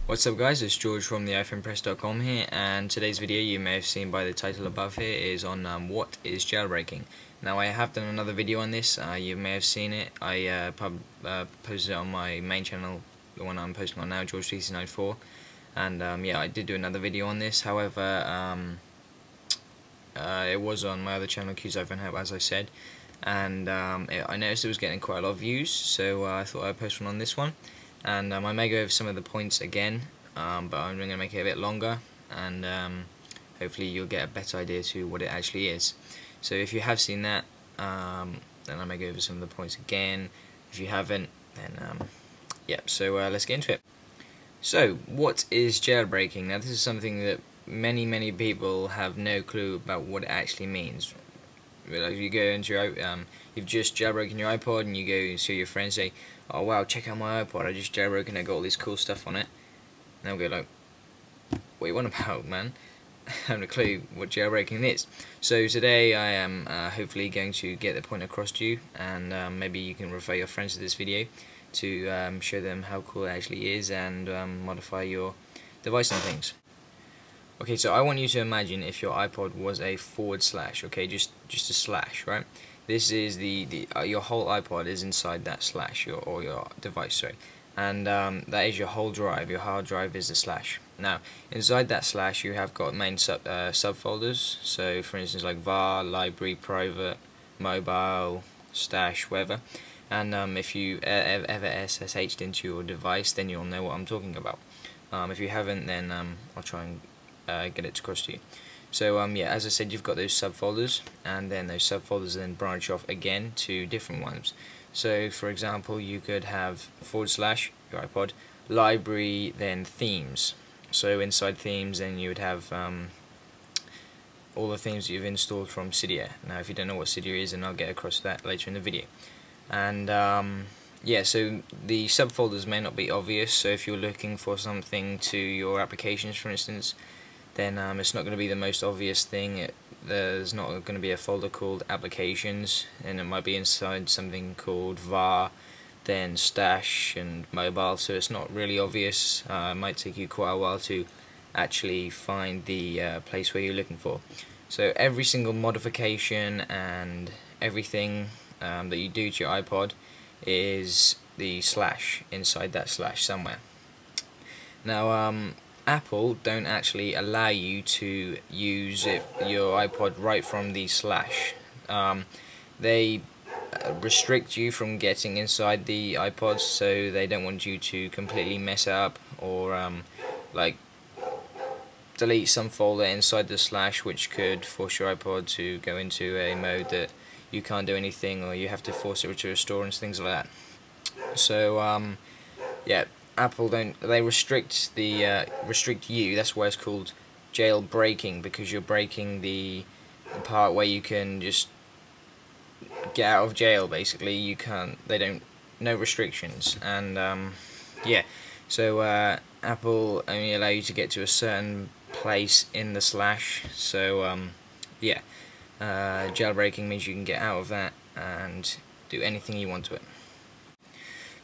What's up guys, it's George from the iPhonepress.com here, and today's video, you may have seen by the title above here, is on what is jailbreaking. Now I have done another video on this, you may have seen it. I posted it on my main channel, the one I'm posting on now, George394, and yeah, I did do another video on this. However, it was on my other channel, Q's iPhone Help, as I said, and I noticed it was getting quite a lot of views, so I thought I'd post one on this one. And I may go over some of the points again, but I'm going to make it a bit longer, and hopefully you'll get a better idea to what it actually is. So if you have seen that, then I may go over some of the points again. If you haven't, then yeah, so let's get into it. So what is jailbreaking? Now this is something that many people have no clue about what it actually means. Like you go into your, you've just jailbroken your iPod, and you go to your friends, say, "Oh wow, check out my iPod! I just jailbroken. I got all this cool stuff on it." And they'll go like, "What you want about, man?" I haven't a clue what jailbreaking is. So today I am hopefully going to get the point across to you, and maybe you can refer your friends to this video to show them how cool it actually is, and modify your device and things. Okay, so I want you to imagine if your iPod was a /, okay, just a slash, right? This is your whole iPod is inside that slash, or your device, sorry, and that is your whole drive. Your hard drive is the slash. Now, inside that slash, you have got main subfolders. So, for instance, like var, library, private, mobile, stash, whatever. And if you ever SSH'd into your device, then you'll know what I'm talking about. If you haven't, then I'll try and get it across to you. So yeah, as I said, you've got those subfolders, and then those subfolders then branch off again to different ones. So for example, you could have / your iPod, library, then themes. So inside themes, then you would have all the themes that you've installed from Cydia. Now if you don't know what Cydia is, then I'll get across to that later in the video. And yeah, so the subfolders may not be obvious, so if you're looking for something to your applications, for instance, then it's not going to be the most obvious thing. There's not going to be a folder called applications, and it might be inside something called var, then stash and mobile, so it's not really obvious. It might take you quite a while to actually find the place where you're looking for. So every single modification and everything that you do to your iPod is the slash inside that slash somewhere. Now Apple don't actually allow you to use your iPod right from the slash. They restrict you from getting inside the iPod, so they don't want you to completely mess it up, or like delete some folder inside the slash, which could force your iPod to go into a mode that you can't do anything, or you have to force it to restore and things like that. So yeah, Apple they restrict you. That's why it's called jailbreaking, because you're breaking the part where you can just get out of jail. Basically, you can't. No restrictions, and yeah. So Apple only allow you to get to a certain place in the slash. So yeah, jailbreaking means you can get out of that and do anything you want to it.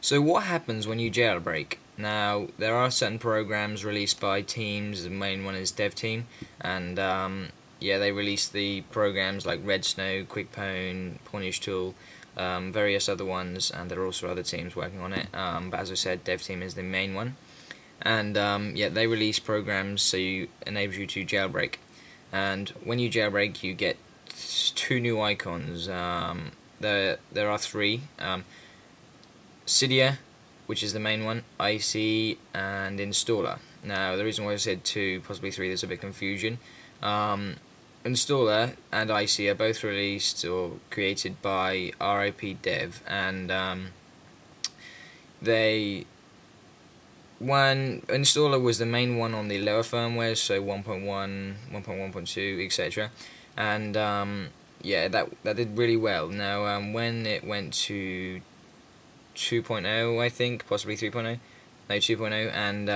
So what happens when you jailbreak? Now, there are certain programs released by teams. The main one is DevTeam, and yeah, they release the programs like Red Snow, QuickPwn, Pornish Tool, various other ones, and there are also other teams working on it. But as I said, DevTeam is the main one, and yeah, they release programs so enables you to jailbreak. And when you jailbreak, you get two new icons. There are three. Cydia, which is the main one, Icy and Installer. Now, the reason why I said two, possibly three, there's a bit of confusion. Installer and Icy are both released or created by RIP Dev, and Installer was the main one on the lower firmware, so 1.1, 1.1.2, etc. And yeah, that did really well. Now, when it went to 2.0, I think, possibly 3.0, no, 2.0, and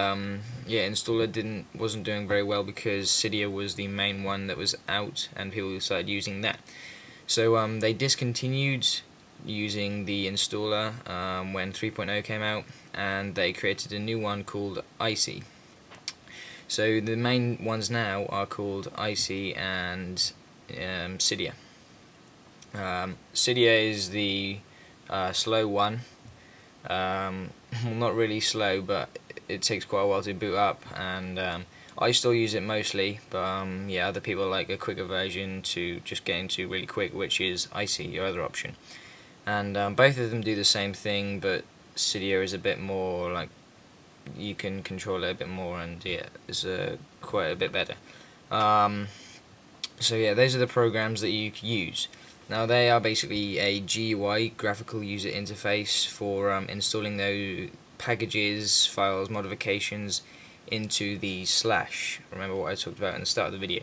yeah, Installer wasn't doing very well because Cydia was the main one that was out, and people started using that. So they discontinued using the installer when 3.0 came out, and they created a new one called Icy. So the main ones now are called Icy and Cydia. Cydia is the slow one. Well, not really slow, but it takes quite a while to boot up, and I still use it mostly, but yeah, other people like a quicker version to just get into really quick, which is Icy, your other option. And both of them do the same thing, but Cydia is a bit more like, you can control it a bit more, and yeah, it's quite a bit better. So yeah, those are the programs that you can use. Now they are basically a GUI, graphical user interface, for installing those packages, files, modifications into the slash. Remember what I talked about in the start of the video.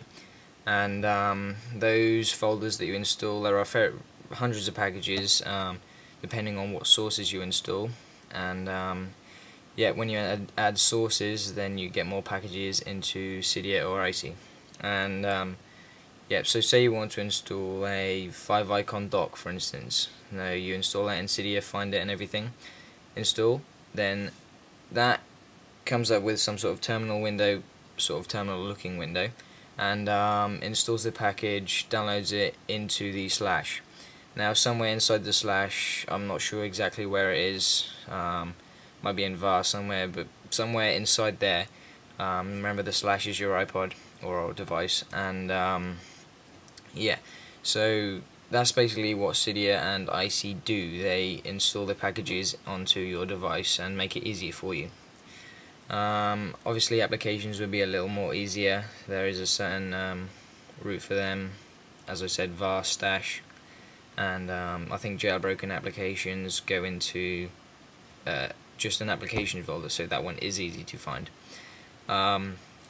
And those folders that you install, there are hundreds of packages, depending on what sources you install. And yeah, when you add sources, then you get more packages into Cydia or Icy. And yeah, so say you want to install a 5-icon dock, for instance. Now you install that in Cydia, find it and everything, install, then that comes up with some sort of terminal window, sort of terminal looking window, and installs the package, downloads it into the slash. Now somewhere inside the slash, I'm not sure exactly where it is, might be in var somewhere, but somewhere inside there, remember the slash is your iPod or device, and yeah, so that's basically what Cydia and Icy do. They install the packages onto your device and make it easier for you. Obviously applications would be a little more easier. There is a certain route for them, as I said, var stash, and I think jailbroken applications go into just an application folder, so that one is easy to find.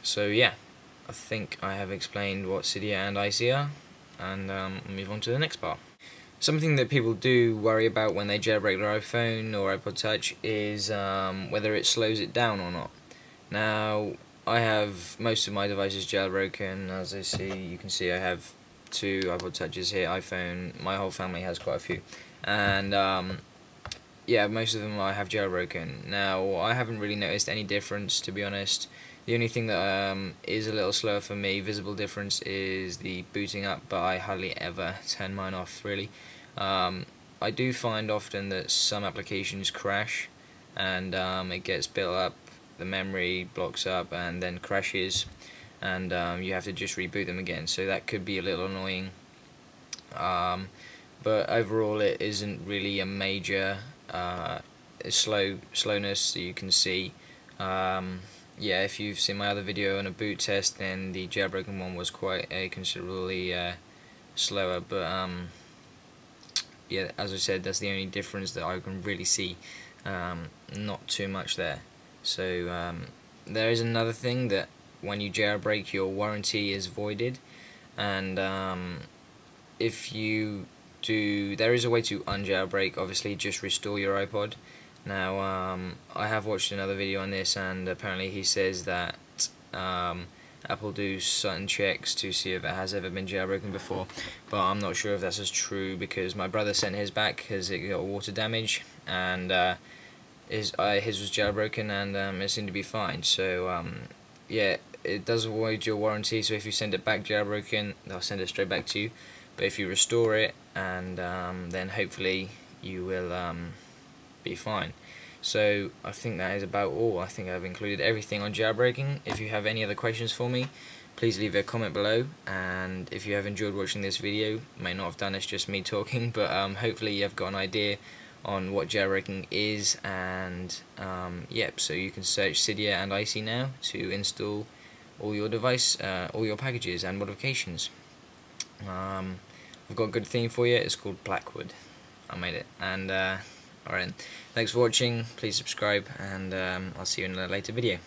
So yeah, I think I have explained what Cydia and Icy are, and move on to the next part. Something that people do worry about when they jailbreak their iPhone or iPod Touch is whether it slows it down or not. Now, I have most of my devices jailbroken. As you can see I have 2 iPod Touches here, iPhone. My whole family has quite a few, and yeah, most of them I have jailbroken. Now, I haven't really noticed any difference, to be honest. The only thing that is a little slower for me, visible difference, is the booting up, but I hardly ever turn mine off, really. I do find often that some applications crash, and it gets built up, the memory blocks up and then crashes, and you have to just reboot them again, so that could be a little annoying. But overall it isn't really a major slowness that you can see. Yeah, if you've seen my other video on a boot test, then the jailbroken one was quite a considerably slower, but yeah, as I said, that's the only difference that I can really see. Not too much there. So there is another thing, that when you jailbreak, your warranty is voided, and if you do, there is a way to unjailbreak. Obviously, just restore your iPod. Now, I have watched another video on this, and apparently he says that Apple do certain checks to see if it has ever been jailbroken before, but I'm not sure if that's as true, because my brother sent his back because it got water damage, and his was jailbroken, and it seemed to be fine. So yeah, it does void your warranty, so if you send it back jailbroken, they'll send it straight back to you. But if you restore it, and then hopefully you will be fine. So I think that is about all. I think I've included everything on jailbreaking. If you have any other questions for me, please leave a comment below, and if you have enjoyed watching this video, may not have done, it's just me talking, but hopefully you've got an idea on what jailbreaking is, and yep, so you can search Cydia and Icy now to install all your device, all your packages and modifications. I've got a good theme for you, it's called Blackwood. I made it, and alright, thanks for watching, please subscribe, and I'll see you in a later video.